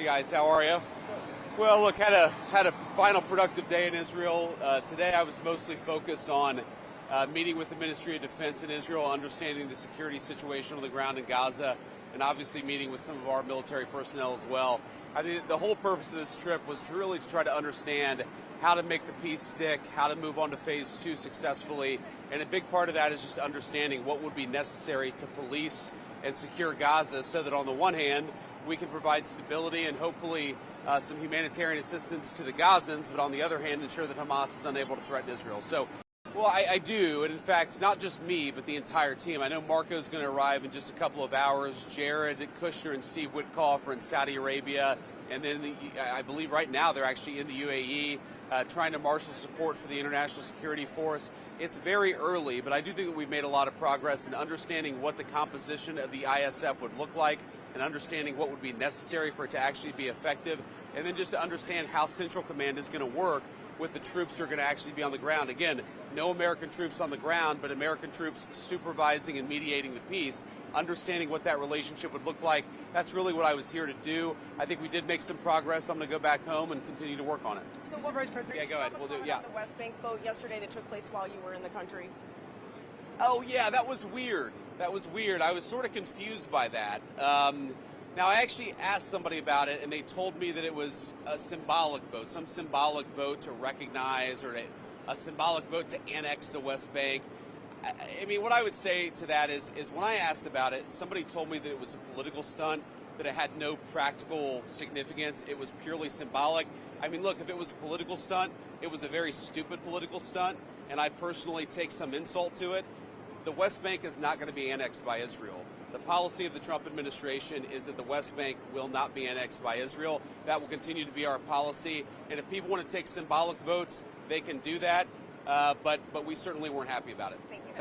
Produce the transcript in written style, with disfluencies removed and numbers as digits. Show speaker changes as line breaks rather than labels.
Hey guys, how are you? Well, look, had a final productive day in Israel. Today I was mostly focused on meeting with the Ministry of Defense in Israel, understanding the security situation on the ground in Gaza, and obviously meeting with some of our military personnel as well. I mean, the whole purpose of this trip was really to try to understand how to make the peace stick, how to move on to phase 2 successfully, and a big part of that is just understanding what would be necessary to police and secure Gaza so that on the one hand, we can provide stability and hopefully some humanitarian assistance to the Gazans, but on the other hand, ensure that Hamas is unable to threaten Israel. So, well, I do, and in fact, not just me, but the entire team. I know Marco's going to arrive in just a couple of hours. Jared Kushner and Steve Witkoff are in Saudi Arabia, and then I believe right now they're actually in the UAE trying to marshal support for the International Security Force. It's very early, but I do think that we've made a lot of progress in understanding what the composition of the ISF would look like and understanding what would be necessary for it to actually be effective, and then just to understand how Central Command is going to work with the troops who are going to actually be on the ground. Again, no American troops on the ground, but American troops supervising and mediating the peace, understanding what that relationship would look like. That's really what I was here to do. I think we did make some progress. I'm going to go back home and continue to work on it.
So, what, Vice President?
Yeah, go ahead. We'll do. Yeah.
The West Bank vote yesterday that took place while you were in the country.
Oh yeah, that was weird. That was weird. I was sort of confused by that. Now, I actually asked somebody about it, and they told me that it was a symbolic vote, some symbolic vote to recognize or a symbolic vote to annex the West Bank. I mean, what I would say to that is when I asked about it, somebody told me that it was a political stunt, that it had no practical significance. It was purely symbolic. I mean, look, if it was a political stunt, it was a very stupid political stunt, and I personally take some insult to it. The West Bank is not going to be annexed by Israel. The policy of the Trump administration is that the West Bank will not be annexed by Israel. That will continue to be our policy. And if people want to take symbolic votes, they can do that. But we certainly weren't happy about it.
Thank you.
Thank you.